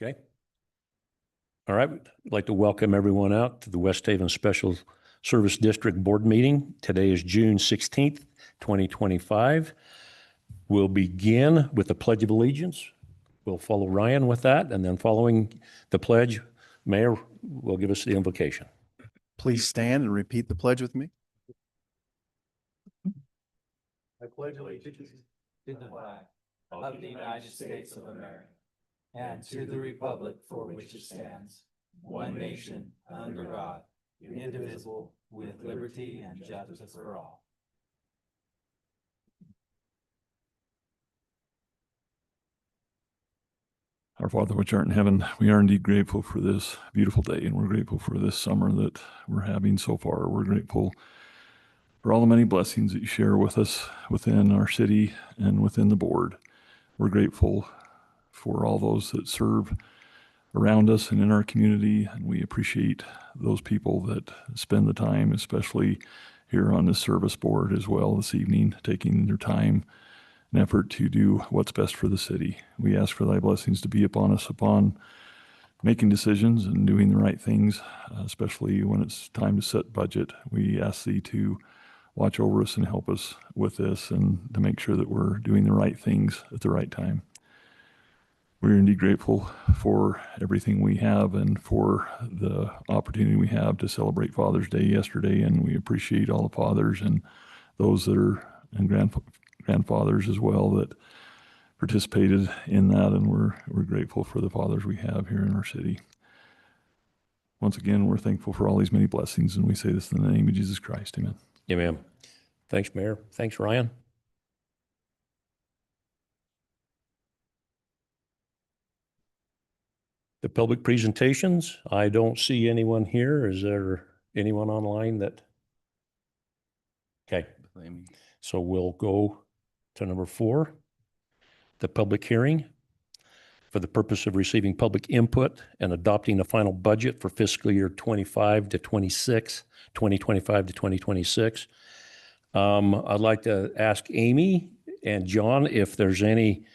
Okay. All right. I'd like to welcome everyone out to the West Haven Special Service District Board meeting. Today is June 16th, 2025. We'll begin with the Pledge of Allegiance. We'll follow Ryan with that, and then following the pledge, Mayor will give us the invocation. Please stand and repeat the pledge with me. I pledge allegiance to the flag of the United States of America and to the republic for which it stands, one nation, under God, indivisible, with liberty and justice for all. Our Father, which art in heaven, we are indeed grateful for this beautiful day, and we're grateful for this summer that we're having so far. We're grateful for all the many blessings that you share with us within our city and within the board. We're grateful for all those that serve around us and in our community, and we appreciate those people that spend the time, especially here on this service board as well this evening, taking their time and effort to do what's best for the city. We ask for thy blessings to be upon us upon making decisions and doing the right things, especially when it's time to set budget. We ask thee to watch over us and help us with this and to make sure that we're doing the right things at the right time. We're indeed grateful for everything we have and for the opportunity we have to celebrate Father's Day yesterday, and we appreciate all the fathers and those that are and grandfathers as well that participated in that, and we're grateful for the fathers we have here in our city. Once again, we're thankful for all these many blessings, and we say this in the name of Jesus Christ. Amen. Amen. Thanks, Mayor. Thanks, Ryan. The public presentations, I don't see anyone here. Is there anyone online that? Okay, so we'll go to number 4, the public hearing for the purpose of receiving public input and adopting a final budget for fiscal year 25 to 26, 2025 to 2026. I'd like to ask Amy and John if there's any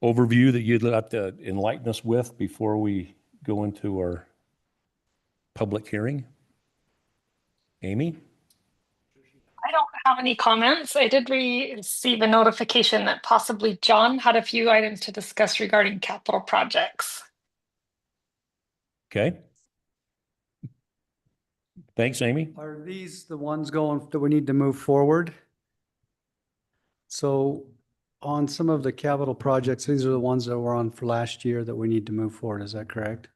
overview that you'd like to enlighten us with before we go into our public hearing. Amy? I don't have any comments. I did receive a notification that possibly John had a few items to discuss regarding capital projects. Okay. Thanks, Amy. Are these the ones going that we need to move forward? So on some of the capital projects, these are the ones that were on for last year that we need to move forward. Is that correct?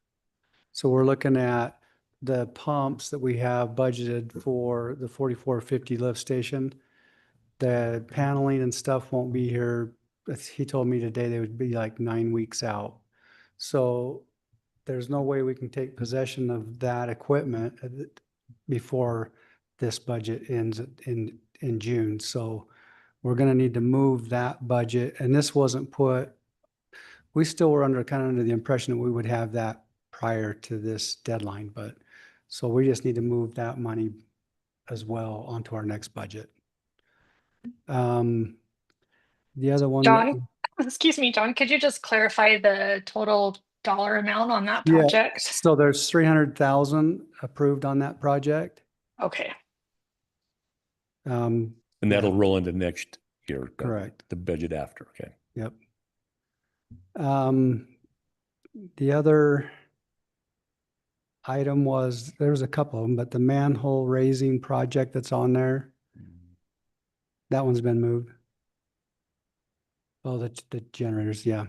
So we're looking at the pumps that we have budgeted for the 4450 lift station. The paneling and stuff won't be here. He told me today they would be like 9 weeks out. So there's no way we can take possession of that equipment before this budget ends in June. So we're going to need to move that budget. And this wasn't put, we still were under the impression that we would have that prior to this deadline. But so we just need to move that money as well onto our next budget. The other one. John, excuse me, John, could you just clarify the total dollar amount on that project? Yeah, so there's 300,000 approved on that project. Okay. And that'll roll into next year. Correct. The budget after. Okay. Yep. The other item was, there's a couple of them, but the manhole raising project that's on there, that one's been moved. Oh, the generators, yeah.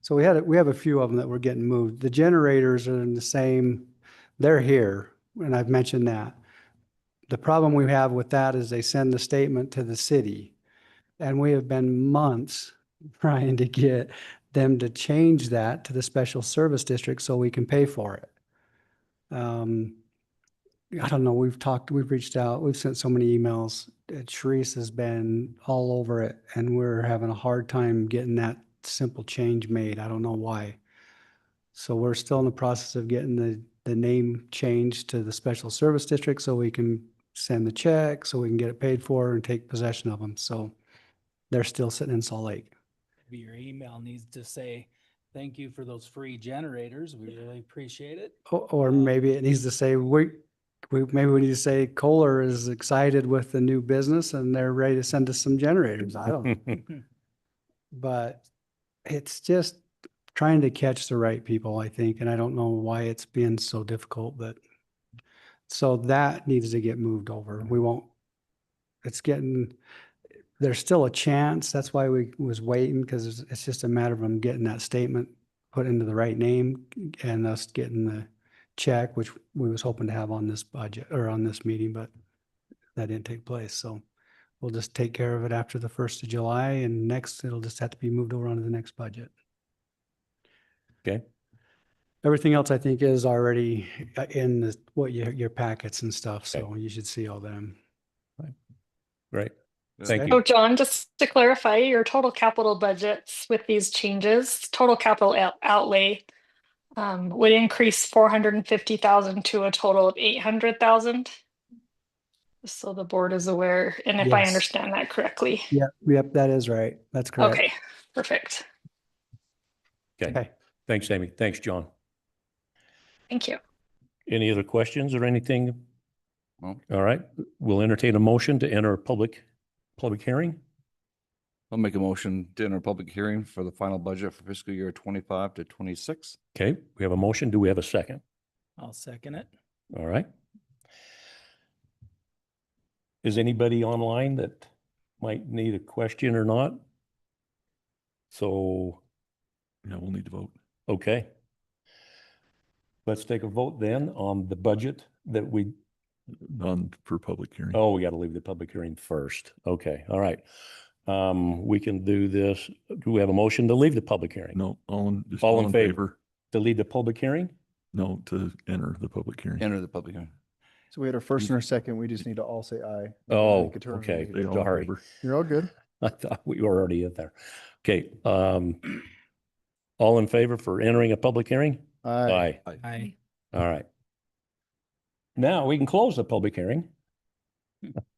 So we have a few of them that were getting moved. The generators are in the same, they're here, and I've mentioned that. The problem we have with that is they send the statement to the city, and we have been months trying to get them to change that to the special service district so we can pay for it. I don't know, we've reached out, we've sent so many emails. Sharice has been all over it, and we're having a hard time getting that simple change made. I don't know why. So we're still in the process of getting the name changed to the special service district so we can send the check, so we can get it paid for and take possession of them. So they're still sitting in Salt Lake. Your email needs to say Thank you for those free generators. We really appreciate it. Or maybe it needs to say, maybe we need to say Kohler is excited with the new business and they're ready to send us some generators. I don't know. But it's just trying to catch the right people, I think, and I don't know why it's been so difficult, but so that needs to get moved over. We won't, there's still a chance. That's why we was waiting, because it's just a matter of them getting that statement put into the right name and us getting the check, which we was hoping to have on this budget or on this meeting, but that didn't take place. So we'll just take care of it after the 1st of July, and next it'll just have to be moved over onto the next budget. Okay, Everything else I think is already in your packets and stuff. So you should see all them. great. Thank Okay. Oh, you. John, just to clarify, your total capital budgets with these changes, total capital outlay would increase 450,000 to a total of 800,000. So the board is aware, and if I Yes. understand that correctly. Yep, that is right. That's correct. Okay, perfect. Okay, thanks, Amy. Thanks, John. Thank you. Any other questions or anything? No. All right, we'll entertain a motion to enter a public hearing. I'll make a motion to enter a public hearing for the final budget for fiscal year 25 to 26. Okay, we have a motion. Do we have a second? I'll second it. All right. Is anybody online that might need a question or not? So, Yeah, we'll need to vote. okay. Let's take a vote then on the budget that we, None for public hearing. oh, we got to leave the public hearing first. Okay, all right. We can do this. Do we have a motion to leave the public hearing? No, just All in favor? To leave the public hearing? No, to enter the public hearing. Enter the public hearing. So we had our first and our second. We just need to all say aye. Oh, Make a turn. okay. They all in Sorry. favor. You're all good. I thought we were already in there. Okay, all in favor for entering a public hearing? Aye. Aye. All right. Now we can close the public hearing.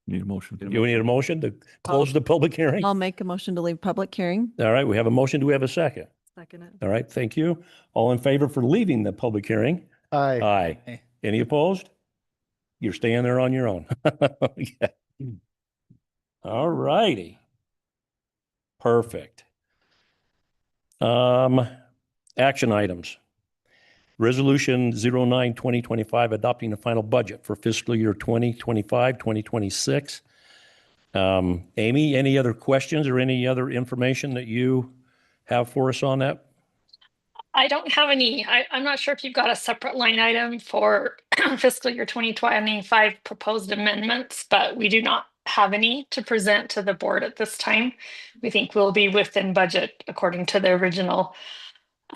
Need a motion. You need a motion to close the public hearing? I'll make a motion to leave public hearing. All right, we have a motion. Do we have a second? Second it. All right, thank you. All in favor for leaving the public hearing? Aye. Aye. Aye. Any opposed? You're staying there on your own. Yeah. All righty. Perfect. Action items. Resolution 09-2025, adopting the final budget for fiscal year 2025, 2026. Amy, any other questions or any other information that you have for us on that? I don't have any, I'm not sure if you've got a separate line item for fiscal year 2025 proposed amendments, but we do not have any to present to the board at this time. We think we'll be within budget according to the original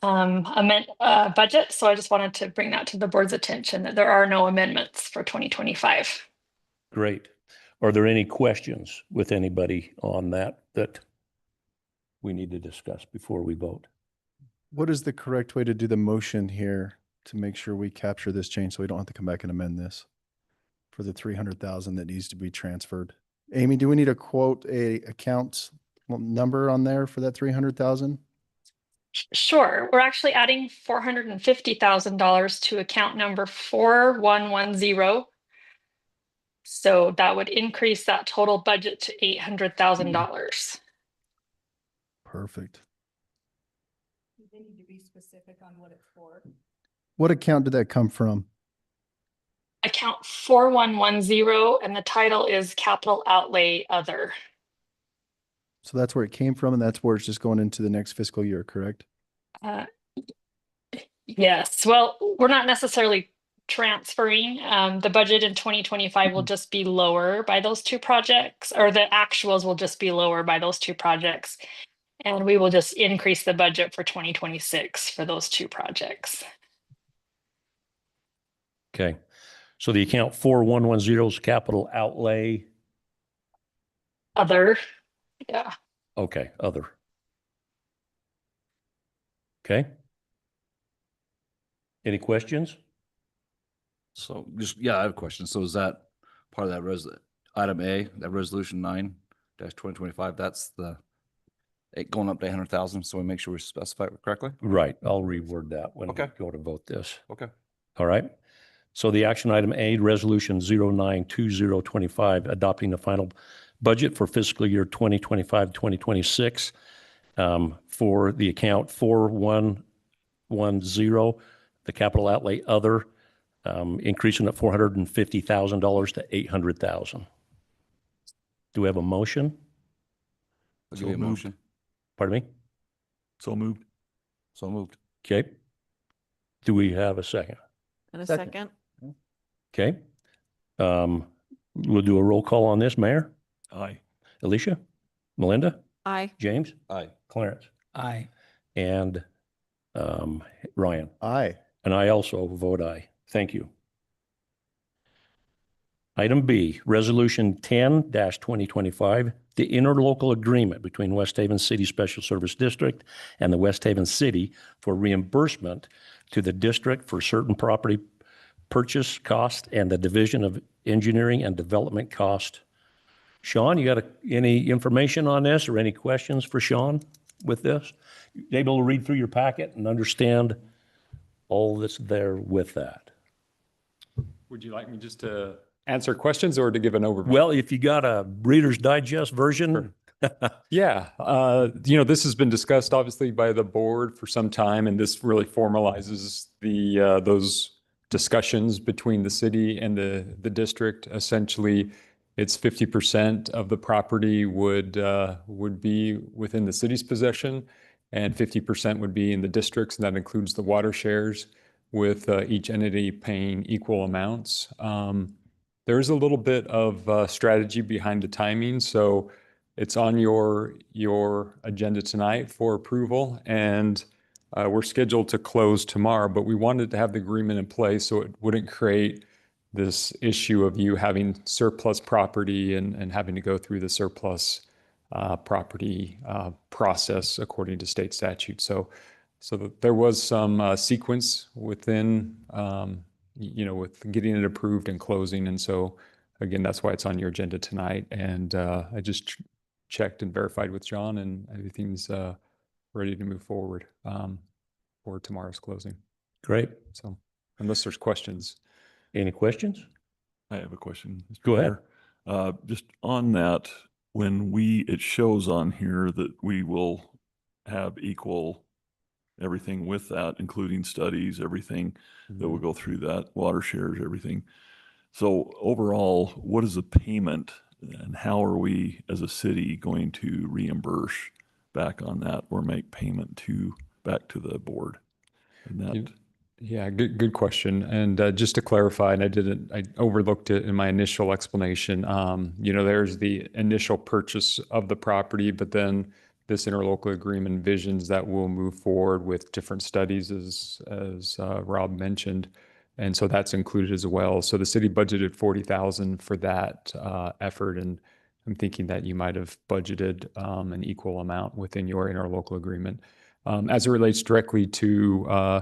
budget. So I just wanted to bring that to the board's attention that there are no amendments for 2025. Great. Are there any questions with anybody on that we need to discuss before we vote? What is the correct way to do the motion here to make sure we capture this change so we don't have to come back and amend this for the 300,000 that needs to be transferred? Amy, do we need to quote a account number on there for that 300,000? Sure, we're actually adding $450,000 to account number 4110. So that would increase that total budget to $800,000. Perfect. They need to be specific on what it's for. What account did that come from? Account 4110, and the title is Capital Outlay Other. So that's where it came from and that's where it's just going into the next fiscal year, correct? Yes, well, we're not necessarily transferring. The budget in 2025 will just be lower by those two projects, or the actuals will just be lower by those two projects. And we will just increase the budget for 2026 for those two projects. Okay. So the account 4110 is capital outlay. Other, yeah. Okay, other. Okay. Any questions? So just, yeah, I have a question. So is that part of that item A, that resolution 9-2025, that's the it going up to 800,000, so we make sure we specify it correctly. Right. I'll reword that when we Okay. go to vote this. Okay. All right. So the action item A, resolution 092025, adopting the final budget for fiscal year 2025, 2026 for the account 4110, the capital outlay other, increasing it $450,000 to $800,000. Do we have a motion? I'll So give you a moved. motion. Pardon me? So moved. So moved. Okay. Do we have a second? And a Second. second? Okay. We'll do a roll call on this. Mayor? Aye. Alicia? Melinda? Aye. James? Aye. Clarence? Aye. And Ryan? Aye. And I also vote aye. Thank you. Item B, Resolution 10-2025, the interlocal agreement between West Haven City Special Service District and the West Haven City for reimbursement to the district for certain property purchase cost and the Division of Engineering and Development cost. Sean, you got any information on this or any questions for Sean with this? You able to read through your packet and understand all that's there with that? Would you like me just to answer questions or to give an overview? Well, if you got a Reader's Digest version, Yeah, this has been discussed obviously by the board for some time, and this really formalizes those discussions between the city and the district. Essentially, it's 50% of the property would be within the city's possession, and 50% would be in the districts, and that includes the water shares, with each entity paying equal amounts. There's a little bit of strategy behind the timing, so it's on your agenda tonight for approval, and we're scheduled to close tomorrow, but we wanted to have the agreement in place so it wouldn't create this issue of you having surplus property and having to go through the surplus property process according to state statute. So there was some sequence within, with getting it approved and closing. And so, again, that's why it's on your agenda tonight. And I just checked and verified with John, and everything's ready to move forward for tomorrow's closing. great. So unless there's questions. Any questions? I have a question. Mr. Go ahead. Mayor. Just on that, when it shows on here that we will have equal everything with that, including studies, everything that will go through that, water shares, everything. So overall, what is the payment and how are we as a city going to reimburse back on that or make payment back to the board? And that, Yeah, good question. And just to clarify, and I overlooked it in my initial explanation. There's the initial purchase of the property, but then this interlocal agreement envisions that we'll move forward with different studies, as Rob mentioned, and so that's included as well. So the city budgeted $40,000 for that effort, and I'm thinking that you might have budgeted an equal amount within your interlocal agreement. As it relates directly to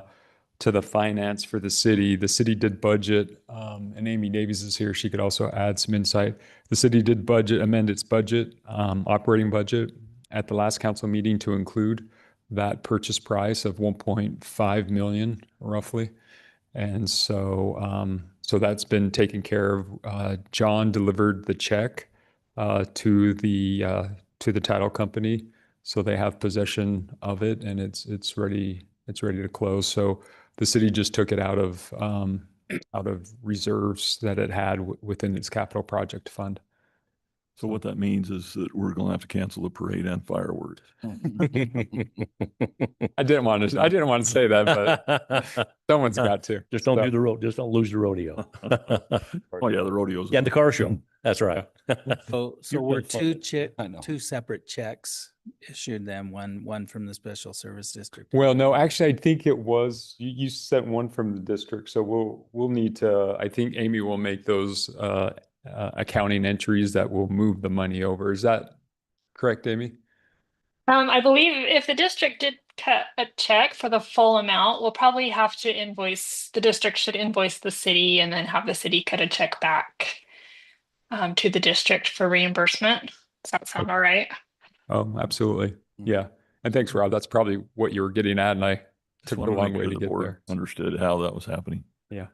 the finance for the city did budget, and Amy Davies is here. She could also add some insight. The city did amend its budget, operating budget at the last council meeting to include that purchase price of 1.5 million roughly. And so that's been taken care of. John delivered the check to the title company, so they have possession of it, and it's ready to close. So the city just took it out of reserves that it had within its capital project fund. so what that means is that we're going to have to cancel the parade and fireworks. I didn't want to say that, but someone's got to. Just don't do the road. Just don't lose the rodeo. Oh yeah, the rodeos. Yeah, the car show. That's right. So You're were both two separate checks issued them, one from the Special Service District? Well, no, actually, I think it was, you sent one from the district, so we'll need to, I think Amy will make those accounting entries that will move the money over. Is that correct, Amy? I believe if the district did cut a check for the full amount, we'll probably have to the district should invoice the city and then have the city cut a check back to the district for reimbursement. Does that sound all right? Oh, absolutely. Yeah. And thanks, Rob. That's probably what you were getting at, and I Just took the wanted to long make way sure to the get board there. understood how that was happening. Yeah.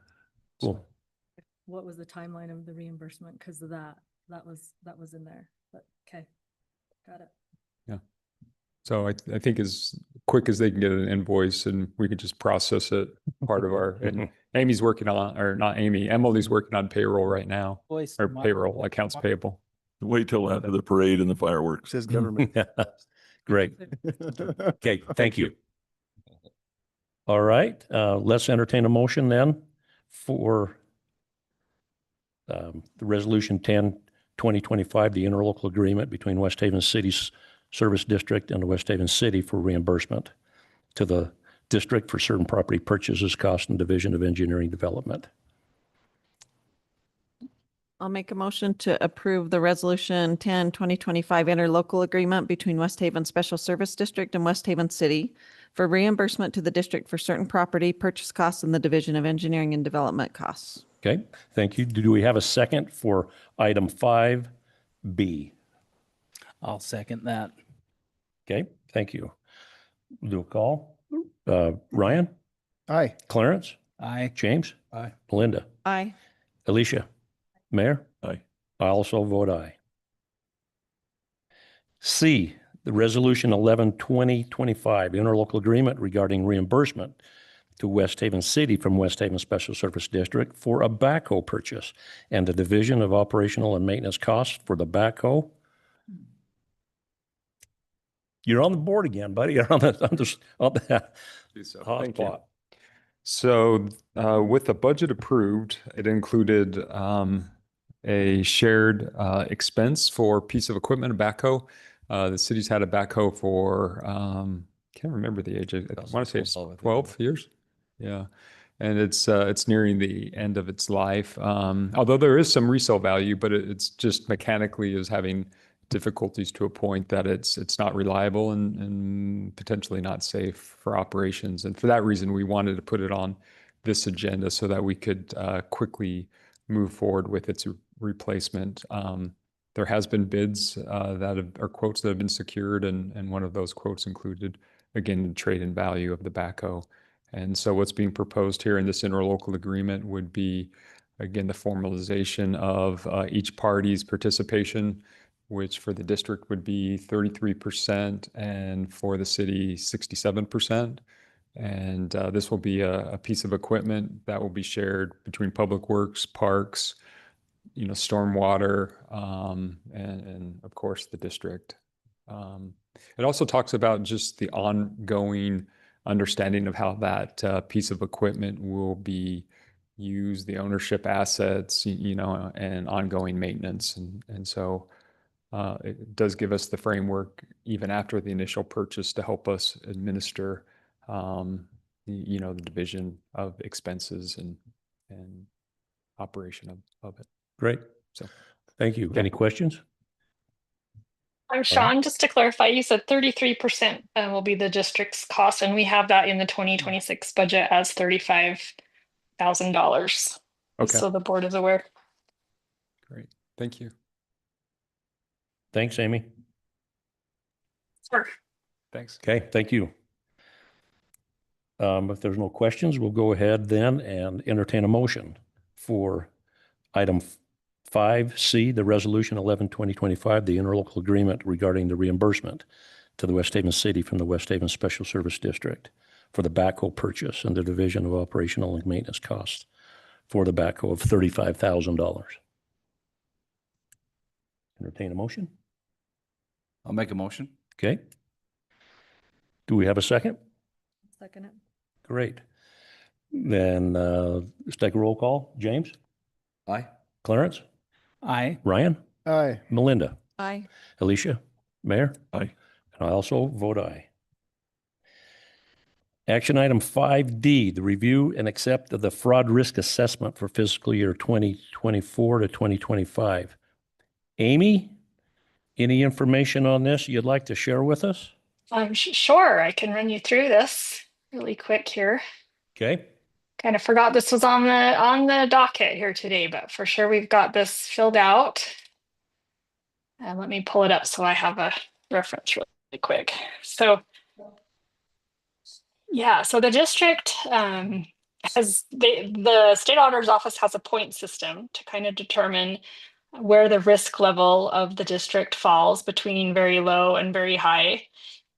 Cool. What was the timeline of the reimbursement? Because of that was in there, but okay. Got it. So I think as quick as they can get an invoice and we can just process it, part of our, and Amy's working on, or not Amy, Emily's working on payroll right now, or payroll, accounts payable. Wait till after the parade and the fireworks. Says government. Great. Okay, thank you. All right, let's entertain a motion then for the resolution 10-2025, the interlocal agreement between West Haven City's Service District and the West Haven City for reimbursement to the district for certain property purchases, cost, and Division of Engineering Development. I'll make a motion to approve the resolution 10-2025 interlocal agreement between West Haven Special Service District and West Haven City for reimbursement to the district for certain property purchase costs and the Division of Engineering and Development costs. Okay, thank you. Do we have a second for item 5B? I'll second that. Okay, thank you. We'll do a call. Ryan, Aye. Clarence, Aye. James, Aye. Melinda, Aye. Alicia, Mayor? Aye. I also vote aye. C, the resolution 11-2025 interlocal agreement regarding reimbursement to West Haven City from West Haven Special Service District for a backhoe purchase and the Division of Operational and Maintenance Costs for the backhoe. You're on the board again, buddy. You're on the hot Thank you. spot. So with the budget approved, it included a shared expense for a piece of equipment, a backhoe. The city's had a backhoe for, can't remember the age. I want to say it's 12 years. Yeah. And it's nearing the end of its life. Although there is some resale value, but it's just mechanically is having difficulties to a point that it's not reliable and potentially not safe for operations. And for that reason, we wanted to put it on this agenda so that we could quickly move forward with its replacement. There has been bids or quotes that have been secured, and one of those quotes included, again, the trade-in value of the backhoe. And so what's being proposed here in this interlocal agreement would be, again, the formalization of each party's participation, which for the district would be 33% and for the city 67%. And this will be a piece of equipment that will be shared between Public Works, Parks, stormwater, and of course the district. It also talks about just the ongoing understanding of how that piece of equipment will be used, the ownership assets, and ongoing maintenance. And so it does give us the framework even after the initial purchase to help us administer, the division of expenses and operation of it. Great. So, thank you. Any questions? I'm Sean, just to clarify, you said 33% will be the district's cost, and we have that in the 2026 budget as $35,000. Okay. So the board is aware. Great. Thank you. Thanks, Amy. Sure. Thanks. Okay, thank you. If there's no questions, we'll go ahead then and entertain a motion for item 5C, the resolution 11-2025, the interlocal agreement regarding the reimbursement to the West Haven City from the West Haven Special Service District for the backhoe purchase and the Division of Operational and Maintenance Costs for the backhoe of $35,000. Entertain a motion? I'll make a motion. Okay. Do we have a second? Second it. Great. Then let's take a roll call. James? Aye. Clarence? Aye. Ryan? Aye. Melinda? Aye. Alicia? Mayor? Aye. And I also vote aye. Action item 5D, the review and accept of the fraud risk assessment for fiscal year 2024 to 2025. Amy, any information on this you'd like to share with us? Sure, I can run you through this really quick here. Okay. Kind of forgot this was on the docket here today, but for sure we've got this filled out. And let me pull it up so I have a reference. quick. So yeah, so the district has the state auditor's office has a point system to kind of determine where the risk level of the district falls between very low and very high.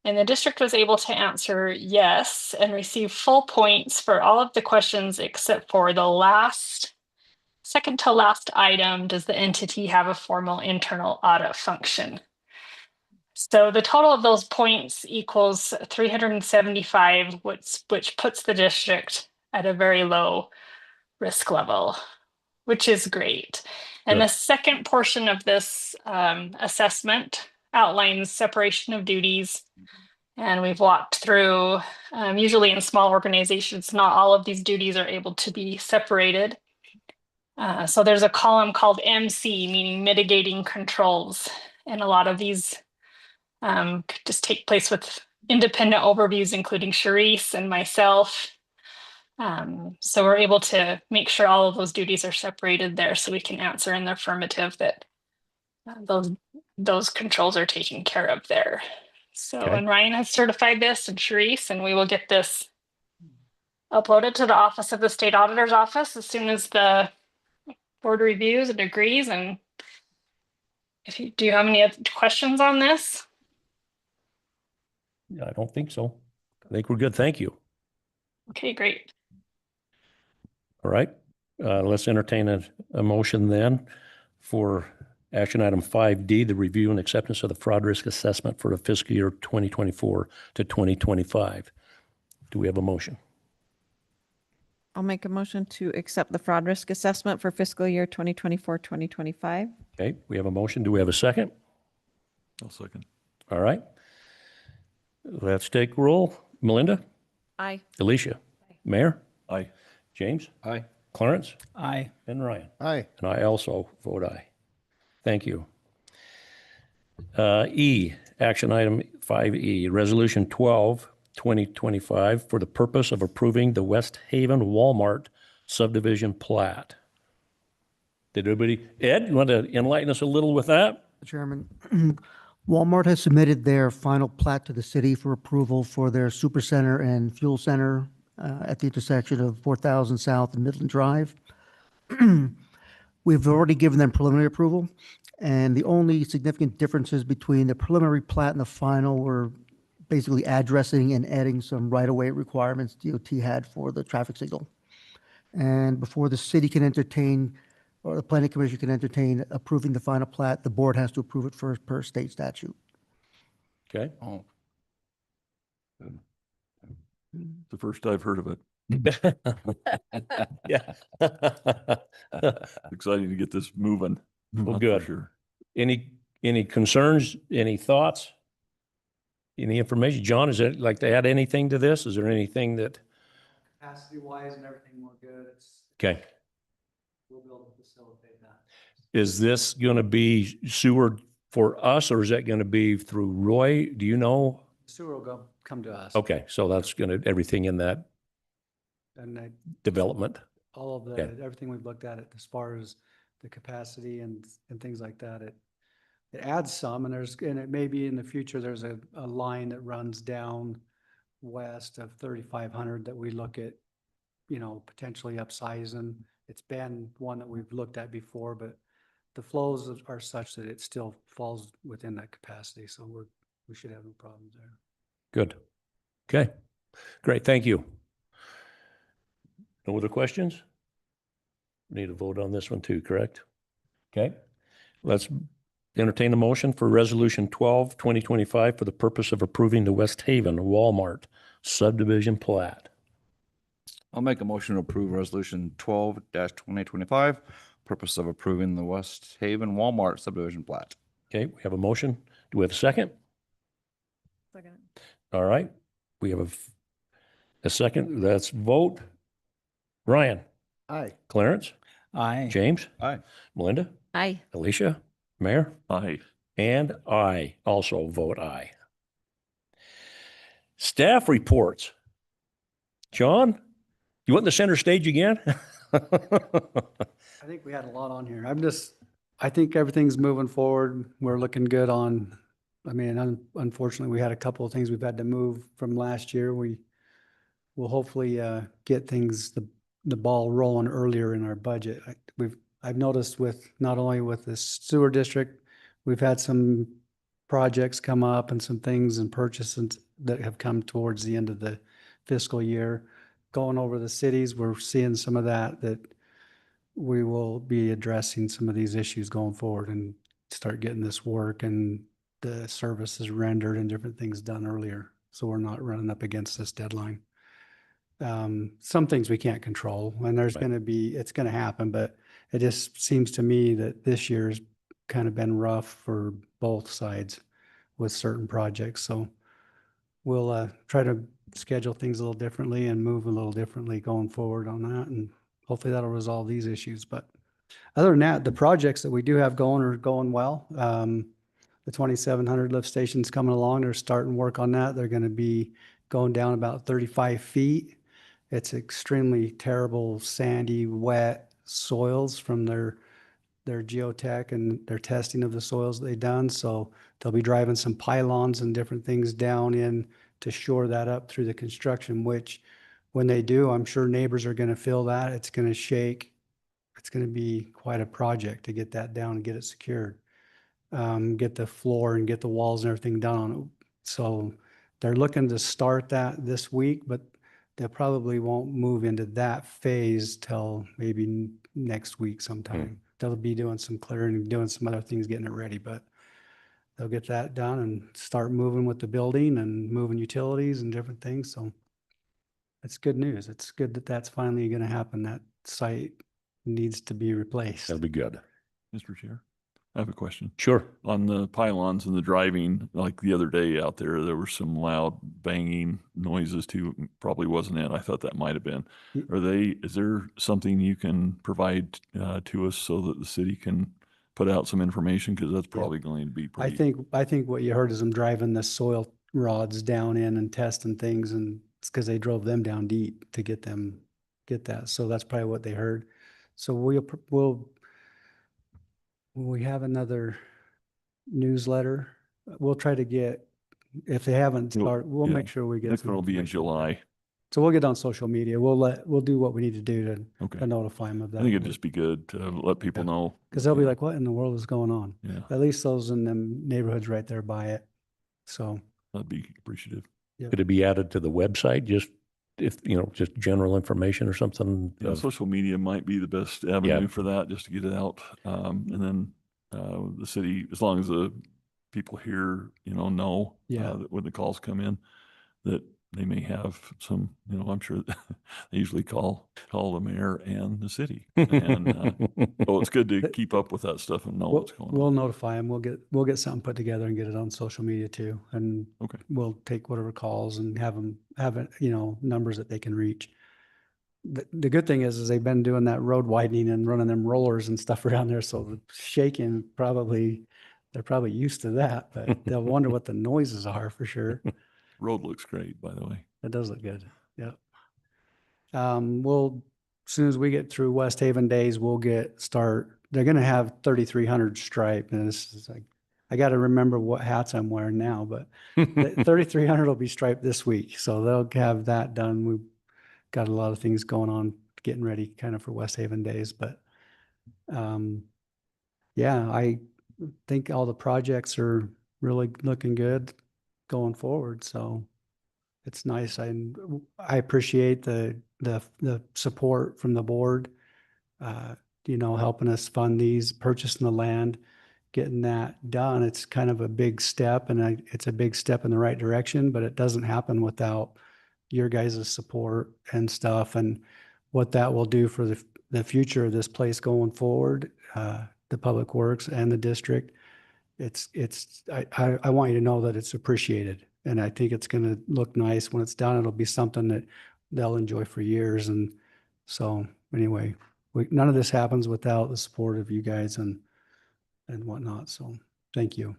And the district was able to answer yes and receive full points for all of the questions except for the second to last item. Does the entity have a formal internal audit function? So the total of those points equals 375, which puts the district at a very low risk level, which is great. And Good. the second portion of this assessment outlines separation of duties. And we've walked through, usually in small organizations, not all of these duties are able to be separated. So there's a column called MC, meaning mitigating controls. And a lot of these could just take place with independent overviews, including Charisse and myself. So we're able to make sure all of those duties are separated there so we can answer in the affirmative that those controls are taken care of there. So, Okay. and Ryan has certified this and Charisse, and we will get this uploaded to the Office of the State Auditor's Office as soon as the board reviews and agrees. And do you have any other questions on this? I don't think so. I think we're good. Thank you. Okay, great. All right. Let's entertain a motion then for action item 5D, the review and acceptance of the fraud risk assessment for the fiscal year 2024 to 2025. Do we have a motion? I'll make a motion to accept the fraud risk assessment for fiscal year 2024-2025. Okay, we have a motion. Do we have a second? I'll second. All right. Let's take roll. Melinda? Aye. Alicia? Mayor? Aye. James? Aye. Clarence? Aye. And Ryan? Aye. And I also vote aye. Thank you. Action item 5E, Resolution 12, 2025, for the purpose of approving the West Haven Walmart subdivision plat. Did everybody, Ed, you want to enlighten us a little with that? Chairman, Walmart has submitted their final plat to the city for approval for their supercenter and fuel center at the intersection of 4000 South and Midland Drive. We've already given them preliminary approval, and the only significant differences between the preliminary plat and the final were basically addressing and adding some right-of-way requirements DOT had for the traffic signal. And before the city can entertain, or the planning commission can entertain approving the final plat, the board has to approve it first per state statute. Okay. Oh, The first I've heard of it. Yeah. Exciting to get this moving. Well, That's for good. Sure. Any concerns, any thoughts? Any information? John, is it like to add anything to this? Is there anything that, Capacity wise and everything, we're good. okay. We'll be able to facilitate that. Is this going to be sewer for us or is that going to be through Roy? Do you know? Sewer will come to us. Okay, so that's going to, everything in that And development. all of Okay. everything we've looked at it as far as the capacity and things like that, it adds some, and it may be in the future, there's a line that runs down west of 3500 that we look at, potentially upsizing. It's been one that we've looked at before, but the flows are such that it still falls within that capacity. So we should have no problems there. Good. Okay, great. Thank you. No other questions? We need a vote on this one too, correct? Okay, let's entertain a motion for Resolution 12, 2025 for the purpose of approving the West Haven Walmart subdivision plat. I'll make a motion to approve resolution 12-2025, purpose of approving the West Haven Walmart subdivision plat. Okay, we have a motion. Do we have a second? Second. All right, we have a second. Let's vote. Ryan? Aye. Clarence? Aye. James? Aye. Melinda? Aye. Alicia? Mayor? Aye. And I also vote aye. Staff reports. John, you want the center stage again? I think we had a lot on here. I think everything's moving forward. We're looking good on I mean, unfortunately, we had a couple of things we've had to move from last year. We will hopefully get the ball rolling earlier in our budget. I've noticed with, not only with the sewer district, we've had some projects come up and some things and purchases that have come towards the end of the fiscal year. Going over the cities, we're seeing some of that we will be addressing some of these issues going forward and start getting this work and the services rendered and different things done earlier. So we're not running up against this deadline. Some things we can't control, and there's Right. going to be, it's going to happen, but it just seems to me that this year's kind of been rough for both sides with certain projects. So we'll try to schedule things a little differently and move a little differently going forward on that. And hopefully that'll resolve these issues. But other than that, the projects that we do have going are going well. The 2,700 lift station's coming along. They're starting work on that. They're going to be going down about 35 feet. It's extremely terrible, sandy, wet soils from their geotech and their testing of the soils they've done. So they'll be driving some pylons and different things down in to shore that up through the construction, which when they do, I'm sure neighbors are going to feel that. It's going to shake. It's going to be quite a project to get that down and get it secured. Get the floor and get the walls and everything done on it. So they're looking to start that this week, but they probably won't move into that phase till maybe next week sometime. They'll be doing some clearing and doing some other things, getting it ready, but they'll get that done and start moving with the building and moving utilities and different things. So it's good news. It's good that that's finally going to happen. That site needs to be replaced. That'll be good. Mr. Chair, I have a question. Sure. On the pylons and the driving, like the other day out there were some loud banging noises too. Probably wasn't it. I thought that might have been. Is there something you can provide to us so that the city can put out some information? Because that's probably going to be pretty. I think what you heard is them driving the soil rods down in and testing things, and it's because they drove them down deep to get that. So that's probably what they heard. So we have another newsletter. We'll try to get, if they haven't started, we'll yeah. make sure we get. Next some one will be in information. July. So we'll get on social media. We'll do what we need to do Okay. to notify them of that. I think it'd just be good to let people know. Because they'll be like, what in the world is going on? Yeah, At least those in the neighborhoods right there by it. So. that'd be appreciative. Could it be added to the website? Just if, just general information or something? Yeah, social media might be the best avenue for that, just to get it out. And then the city, as long as the people here, know that when the calls come in, that they may have some, I'm sure they usually call the mayor and the city. And so it's good to keep up with that stuff and know what's going on. We'll notify them. We'll get something put together and get it on social media too. And Okay. we'll take whatever calls and have it, numbers that they can reach. The good thing is they've been doing that road widening and running them rollers and stuff around there. So the shaking they're probably used to that, but they'll wonder what the noises are for sure. Road looks great, by the way. That does look good. Yeah. As soon as we get through West Haven days, they're going to have 3,300 stripe. And this is like, I got to remember what hats I'm wearing now, but 3,300 will be striped this week. So they'll have that done. We've got a lot of things going on, getting ready kind of for West Haven days, but I think all the projects are really looking good going forward. So it's nice. I appreciate the support from the board, helping us fund these, purchasing the land, getting that done. It's kind of a big step, and it's a big step in the right direction, but it doesn't happen without your guys' support and stuff, and what that will do for the future of this place going forward, the public works and the district. I want you to know that it's appreciated, and I think it's going to look nice when it's done. It'll be something that they'll enjoy for years. And so anyway, none of this happens without the support of you guys and whatnot. So thank you.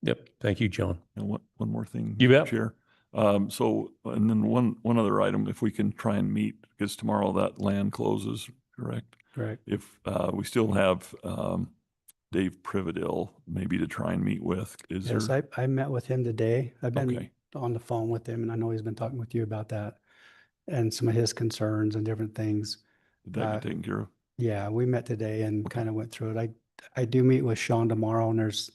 Yep. Thank you, John. And one more thing, You bet. Chair. And then one other item, if we can try and meet, because tomorrow that land closes, correct? Correct. If we still have Dave Prividale maybe to try and meet with. Is Yes, there? I met with him today. I've been Okay. on the phone with him, and I know he's been talking with you about that and some of his concerns and different things. Did that get taken care of? Yeah, we met today and Okay. kind of went through it. I do meet with Sean tomorrow, and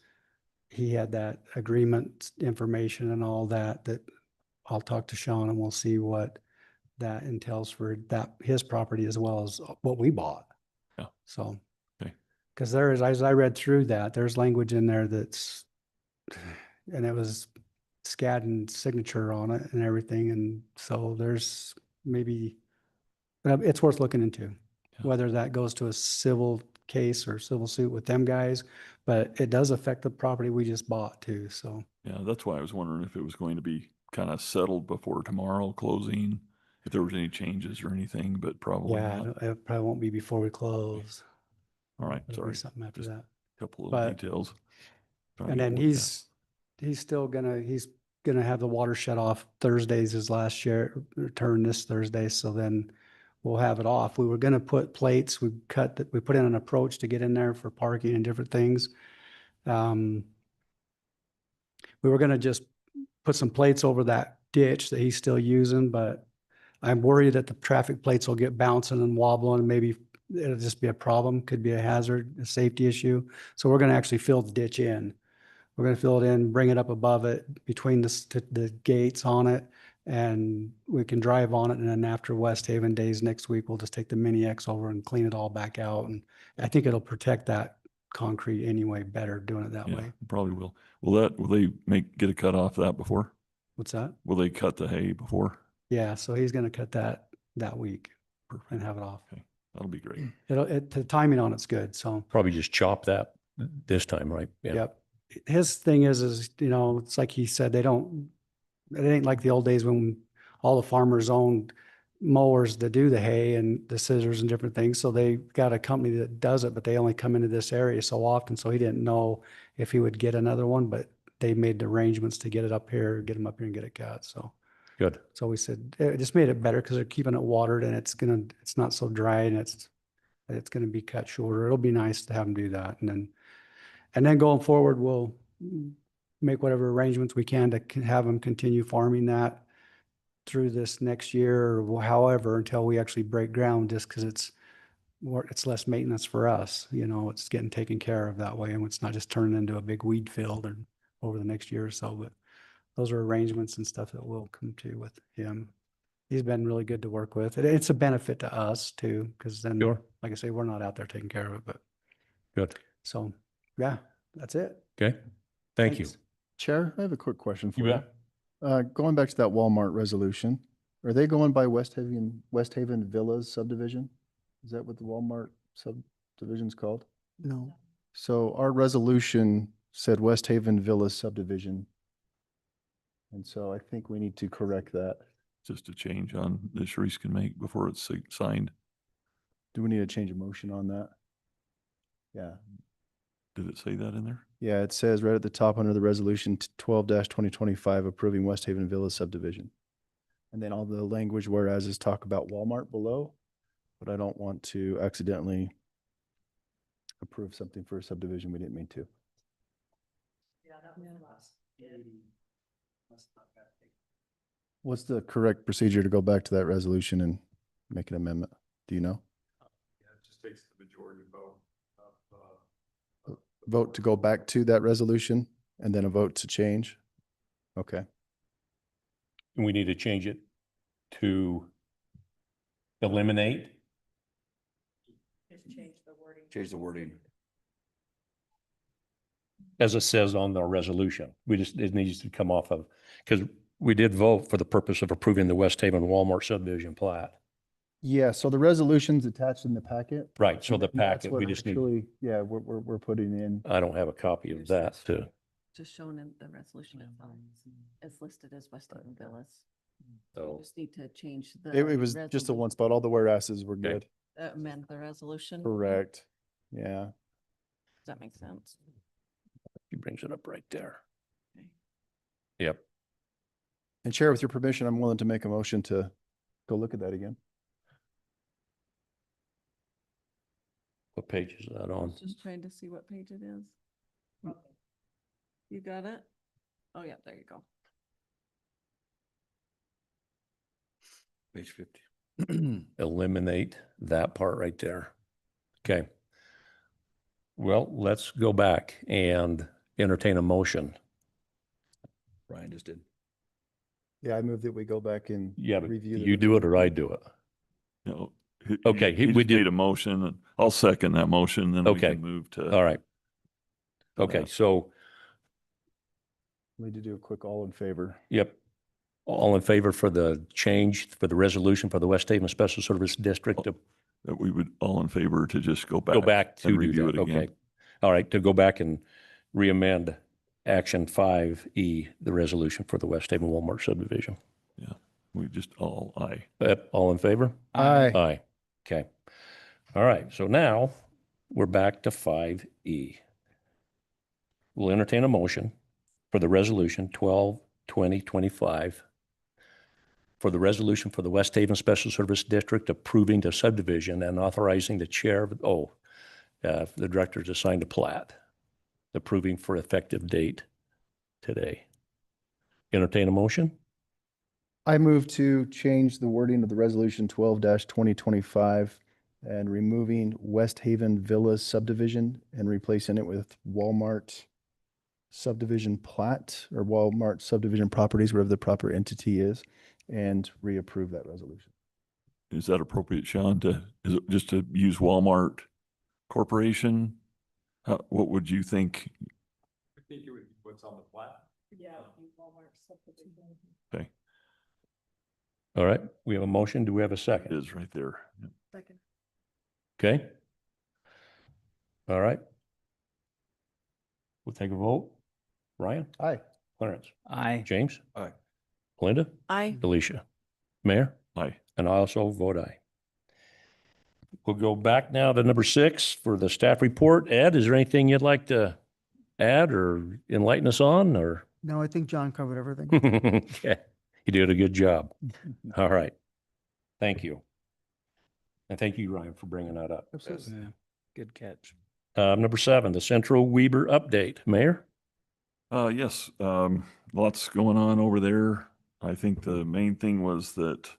he had that agreement information and all that I'll talk to Sean and we'll see what that entails for his property as well as what we bought. Yeah. So. Okay. Because there is, as I read through that, there's language in there and it was SCAD signature on it and everything. And so there's maybe, it's worth looking into, Yeah. whether that goes to a civil case or civil suit with them guys, but it does affect the property we just bought too. So. Yeah, that's why I was wondering if it was going to be kind of settled before tomorrow closing, if there was any changes or anything, but probably Yeah, not. it probably won't be before we close. All right, It'll be sorry. something after Just that. Couple of But- details. Trying to And get then worked out. he's gonna have the water shut off Thursdays his last year, return this Thursday, so then we'll have it off. We were gonna put plates, we put in an approach to get in there for parking and different things. We were gonna just put some plates over that ditch that he's still using, but I'm worried that the traffic plates will get bouncing and wobbling, and maybe it'll just be a problem, could be a hazard, a safety issue. So we're gonna actually fill the ditch in. We're gonna fill it in, bring it up above it, between the gates on it, and we can drive on it. And then after West Haven days next week, we'll just take the Mini X over and clean it all back out. And I think it'll protect that concrete anyway better doing it that Yeah, way. probably will. Will they get a cut off that before? What's that? Will they cut the hay before? Yeah, so he's gonna cut that week and Perfect. have it off. Okay, that'll be great. The timing on it's good, so. Probably just chop that this time, right? Yeah. Yep. His thing is, it's like he said, it ain't like the old days when all the farmers owned mowers to do the hay and the scissors and different things. So they got a company that does it, but they only come into this area so often. So he didn't know if he would get another one, but they made the arrangements to get him up here and get it cut. So. Good. So we said, it just made it better because they're keeping it watered and it's not so dry and it's gonna be cut shorter. It'll be nice to have them do that. And then going forward, we'll make whatever arrangements we can to have them continue farming that through this next year or however, until we actually break ground, just because it's less maintenance for us. It's getting taken care of that way and it's not just turning into a big weed field over the next year or so, but those are arrangements and stuff that we'll come to with him. He's been really good to work with. It's a benefit to us too, because then, Sure. like I say, we're not out there taking care of it, but Good. so, yeah, that's it. Okay. Thank you. Thanks. Chair, I have a quick question for You you. Going back to that Walmart resolution, are they going by West Haven Villas subdivision? Is that what the Walmart subdivision's called? No. So our resolution said West Haven Villas subdivision. And so I think we need to correct that. Just a change on that Sharice can make before it's signed. Do we need to change a motion on that? Yeah. Did it say that in there? Yeah, it says right at the top under the resolution 12-2025 approving West Haven Villas subdivision. And then all the language whereas is talk about Walmart below, but I don't want to accidentally approve something for a subdivision we didn't mean to. What's the correct procedure to go back to that resolution and make an amendment? Do you know? Yeah, it just takes the majority vote Vote to go back to that resolution and then a vote to change? Okay. And we need to change it to eliminate. Change the wording. As it says on the resolution. It needs to come off of, because we did vote for the purpose of approving the West Haven Walmart subdivision plat. Yeah, so the resolution's attached in the packet. Right, so the And that's packet, what we just need, actually, yeah, we're putting in. I don't have a copy of that to, Just shown in the resolution itself. It's listed as West Haven Villas. so, Just need to change the. It was just the one spot. All the whereases were Okay. good. Amend the resolution. Correct. Yeah. Does that make sense? he brings it up right there. Okay. Yep. And Chair, with your permission, I'm willing to make a motion to go look at that again. What What page is that on? Just trying to see what page it is. You got it? Oh, yeah, there you go. Page 50. Eliminate that part right there. Okay. Well, let's go back and entertain a motion. Brian just did. Yeah, I move that we go back and Yeah, but review. the you do it or I resolution. do it. You know, Okay, he we just did- made a motion, and I'll second that motion, then we Okay. can move to. All right. to Okay, that. so, Need to do a quick all in favor. yep. All in favor for the change for the resolution for the West Haven Special Service District to That we would all in favor to just go back. go back to and do review that? it again. Okay. All right, to go back and re-amend action 5E, the resolution for the West Haven Walmart subdivision. Yeah, we just all aye. All in favor? Aye. Aye. Okay. All right. So now we're back to 5E. We'll entertain a motion for the resolution 12/2025 for the resolution for the West Haven Special Service District approving the subdivision and authorizing the chair of, the director to sign the plat, approving for effective date today. Entertain a motion? I move to change the wording of the resolution 12-2025 and removing West Haven Villas subdivision and replacing it with Walmart subdivision plat or Walmart subdivision properties, wherever the proper entity is, and reapprove that resolution. Is that appropriate, Sean, is it just to use Walmart Corporation? What would you think? I think it would be what's on the plat. Yeah. Walmart subdivision. Okay, All right. We have a motion. Do we have a it second? is right there. Yep. Second. Okay. All right. We'll take a vote. Ryan? Aye. Clarence? Aye. James? Aye. Belinda? Aye. Alicia? Mayor? Aye. And I also vote aye. We'll go back now to number 6 for the staff report. Ed, is there anything you'd like to add or enlighten us on, or? No, I think John covered everything. Okay. You did a good job. All right. Thank you. And thank you, Ryan, for bringing that up. Absolutely. Yeah. Good catch. Number 7, the Central Weber update. Mayor? Yes, lots going on over there. I think the main thing was that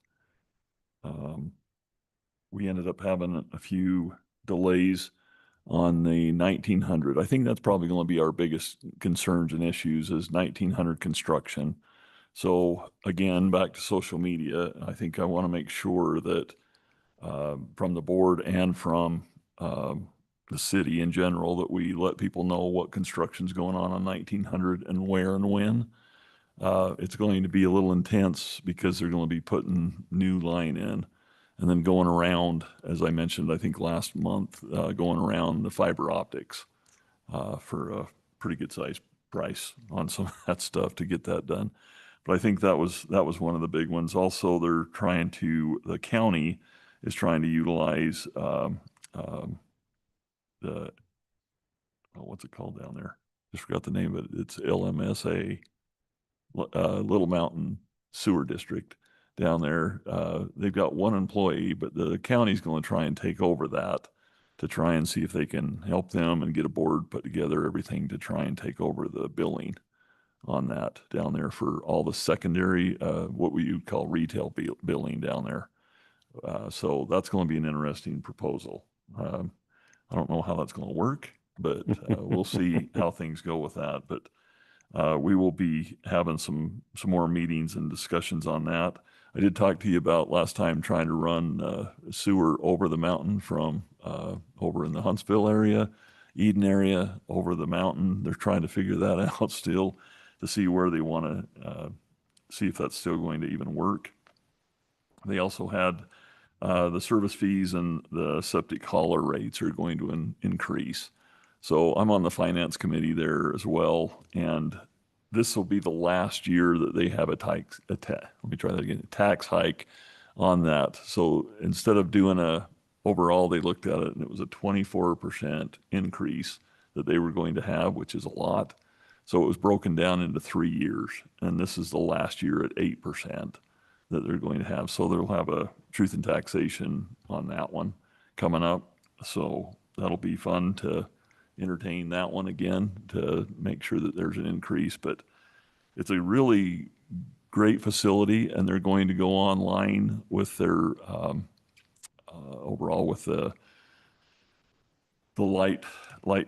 we ended up having a few delays on the 1900. I think that's probably going to be our biggest concerns and issues is 1900 construction. So again, back to social media, I think I want to make sure that from the board and from the city in general, that we let people know what construction's going on 1900 and where and when. It's going to be a little intense because they're going to be putting new line in and then going around, as I mentioned, I think last month, going around the fiber optics for a pretty good sized price on some of that stuff to get that done. But I think that was one of the big ones. Also, the county is trying to utilize what's it called down there? Just forgot the name of it. It's LMSA, Little Mountain Sewer District down there. They've got one employee, but the county's going to try and take over that to try and see if they can help them and get a board put together, everything to try and take over the billing on that down there for all the secondary, what we would call retail billing down there. So that's going to be an interesting proposal. I don't know how that's going to work, but we'll see how things go with that. But we will be having some more meetings and discussions on that. I did talk to you about last time trying to run sewer over the mountain from over in the Huntsville area, Eden area, over the mountain. They're trying to figure that out still to see where they want to see if that's still going to even work. They also had the service fees and the septic hauler rates are going to increase. So I'm on the finance committee there as well. And this will be the last year that they have a tax hike on that. So instead of doing overall, they looked at it and it was a 24% increase that they were going to have, which is a lot. So it was broken down into 3 years. And this is the last year at 8% that they're going to have. So they'll have a truth and taxation on that one coming up. So that'll be fun to entertain that one again to make sure that there's an increase. But it's a really great facility, and they're going to go online with their overall with the light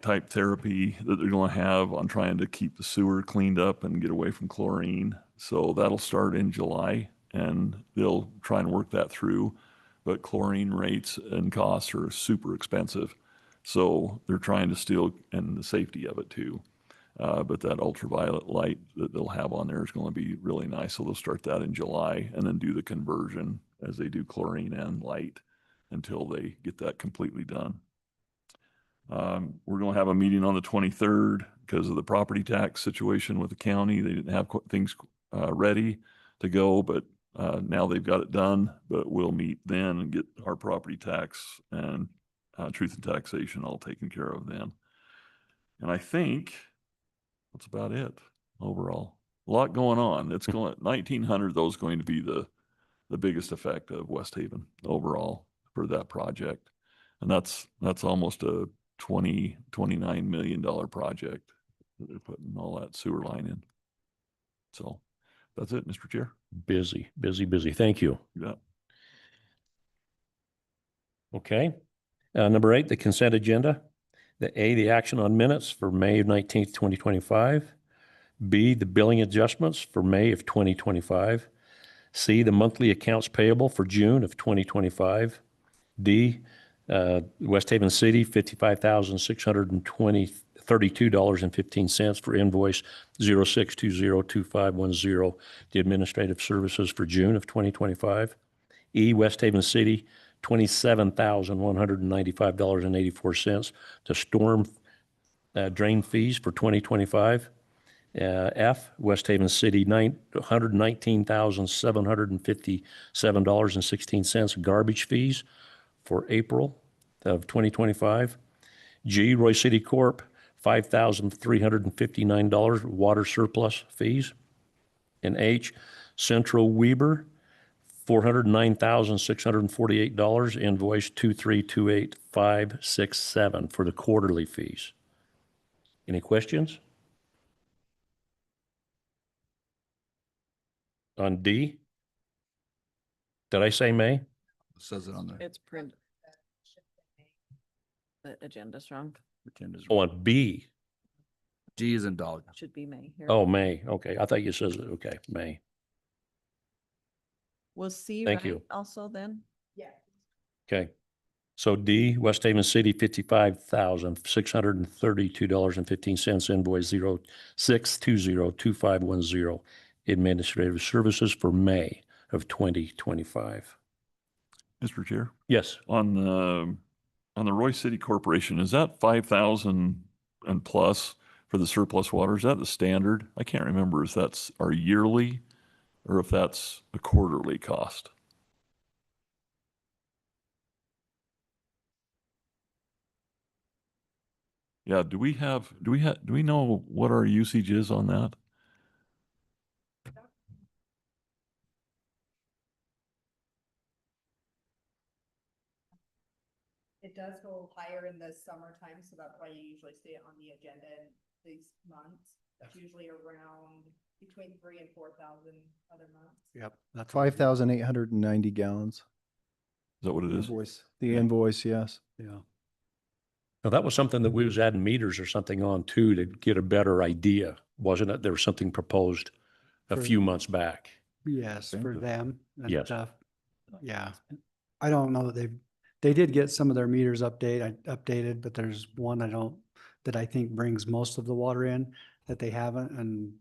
type therapy that they're going to have on trying to keep the sewer cleaned up and get away from chlorine. So that'll start in July, and they'll try and work that through. But chlorine rates and costs are super expensive. So they're trying to still, and the safety of it too. But that ultraviolet light that they'll have on there is going to be really nice. So they'll start that in July and then do the conversion as they do chlorine and light until they get that completely done. We're going to have a meeting on the 23rd because of the property tax situation with the county. They didn't have things ready to go, but now they've got it done. But we'll meet then and get our property tax and truth and taxation all taken care of then. And I think that's about it overall. A lot going on. It's going 1900 though is going to be the biggest effect of West Haven overall for that project. And that's almost a $29 million project that they're putting all that sewer line in. So that's it, Mr. Chair. Busy, busy, busy. Thank you. Yeah. Okay. Number 8, the consent agenda. The action on minutes for May 19th, 2025. B, the billing adjustments for May of 2025. C, the monthly accounts payable for June of 2025. D, West Haven City, $55,632.15 for invoice 06202510, the administrative services for June of 2025. E, West Haven City, $27,195.84 to storm drain fees for 2025. F, West Haven City, $119,757.16 garbage fees for April of 2025. G, Roy City Corp., $5,359 water surplus fees. And H, Central Weber, $409,648, invoice 2328567 for the quarterly fees. Any questions? On D? Did I say May? It says it on there. It's printed. The agenda's wrong. Agenda's- Oh, on B. G is in dog. Should be May here. Oh, May. Okay. I thought you said, okay, May. Was C Thank right you. also then? Okay. So D, West Haven City, $55,632.15, invoice 06202510, administrative services for May of 2025. Mr. Chair, Yes. on the Roy City Corporation, is that 5,000 and plus for the surplus water? Is that the standard? I can't remember if that's our yearly or if that's a quarterly cost. Yeah, do we know what our usage is on that? It does go higher in the summertime, so that's why you usually see it on the agenda in these months. It's usually around between 3,000 and 4,000 other months. Yep. That's 5,890 gallons. Is that what it is? Invoice. The invoice, yes. Yeah. Now, that was something that we was adding meters or something on too to get a better idea, wasn't it? There was something proposed a For- few months back. Yes, for them and Yes. stuff. Yeah. I don't know that they did get some of their meters updated, but there's one that I think brings most of the water in that they haven't, and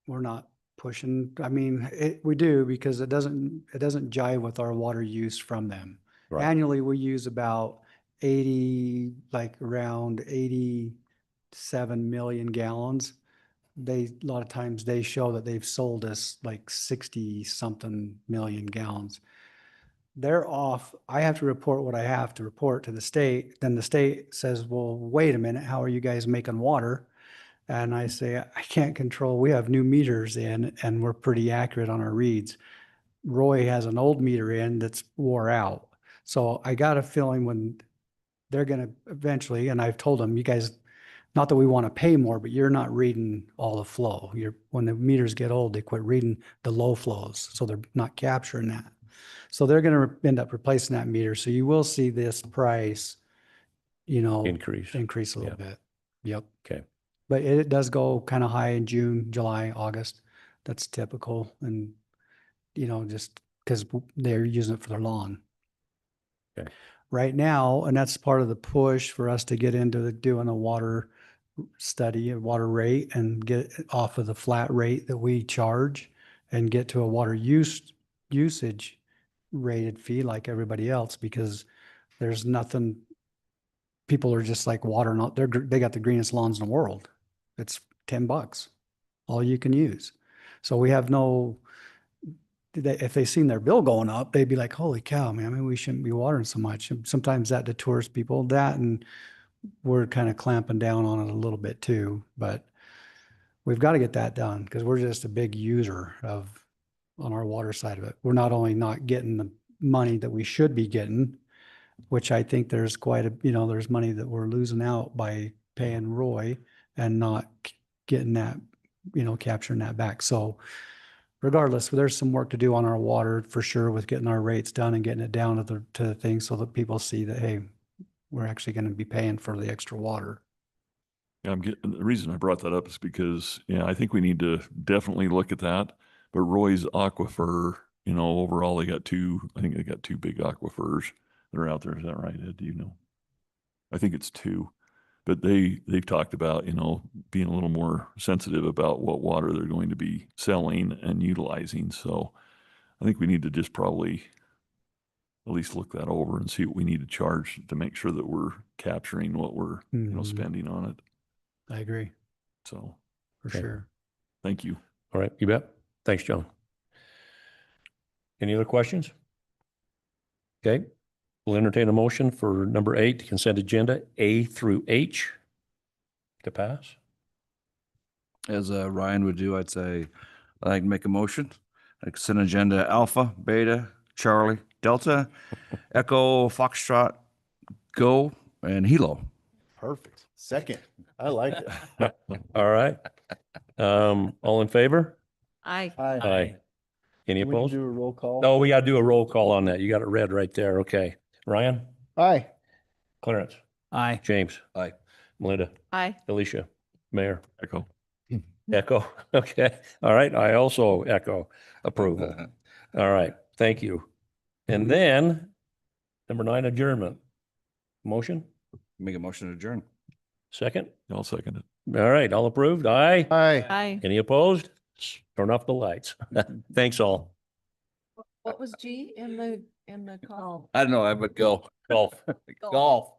we're not pushing. I mean, we do because it doesn't jive with our water use from them. Right. Annually, we use about around 87 million gallons. A lot of times they show that they've sold us like 60 something million gallons. They're off. I have to report what I have to report to the state. Then the state says, well, wait a minute, how are you guys making water? And I say, I can't control. We have new meters in and we're pretty accurate on our reads. Roy has an old meter in that's wore out. So I got a feeling when they're gonna eventually, and I've told them, you guys, not that we want to pay more, but you're not reading all the flow. When the meters get old, they quit reading the low flows, so they're not capturing that. So they're gonna end up replacing that meter. So you will see this price, Increase. increase a little bit. Yep. Okay. But it does go kind of high in June, July, August. That's typical. And, just because they're using it for their lawn. Okay. Right now, and that's part of the push for us to get into doing a water study, a water rate, and get off of the flat rate that we charge and get to a water usage rated fee like everybody else, because there's nothing, people are just like watering out, they got the greenest lawns in the world. It's $10, all you can use. So we have no, if they seen their bill going up, they'd be like, holy cow, man, maybe we shouldn't be watering so much. And sometimes that deters people, and we're kind of clamping down on it a little bit too, but we've got to get that done because we're just a big user on our water side of it. We're not only not getting the money that we should be getting, which I think there's there's money that we're losing out by paying Roy and not getting that, capturing that back. So regardless, there's some work to do on our water for sure with getting our rates done and getting it down to the thing so that people see that, hey, we're actually going to be paying for the extra water. Yeah, the reason I brought that up is because, I think we need to definitely look at that. But Roy's aquifer, overall, I think they got two big aquifers that are out there. Is that right, Ed? Do you know? I think it's two. But they've talked about, being a little more sensitive about what water they're going to be selling and utilizing. So I think we need to just probably at least look that over and see what we need to charge to make sure that we're capturing what we're, Mhm. spending on it. I agree, So for Okay. sure. thank you. All right, you bet. Thanks, John. Any other questions? Okay, we'll entertain a motion for number 8, consent agenda A through H to pass. As Ryan would do, I'd say, I'd like to make a motion. Consent agenda Alpha, Beta, Charlie, Delta, Echo, Foxtrot, Go, and Hilo. Perfect. Second. I like it. All right. All in favor? Aye. Aye. Any We can opposed? do a roll call. No, we got to do a roll call on that. You got it red right there. Okay. Ryan? Aye. Clarence? Aye. James? Aye. Melinda? Aye. Alicia? Mayor? Echo. Echo. Okay. All right. I also echo approval. All right. Thank you. And then number 9, adjournment. Motion? Make a motion to adjourn. Second? I'll second it. All right. All approved? Aye. Aye. Aye. Any opposed? Turn off the lights. Thanks all. What was G in the call? I don't know, I would go. Golf. Golf.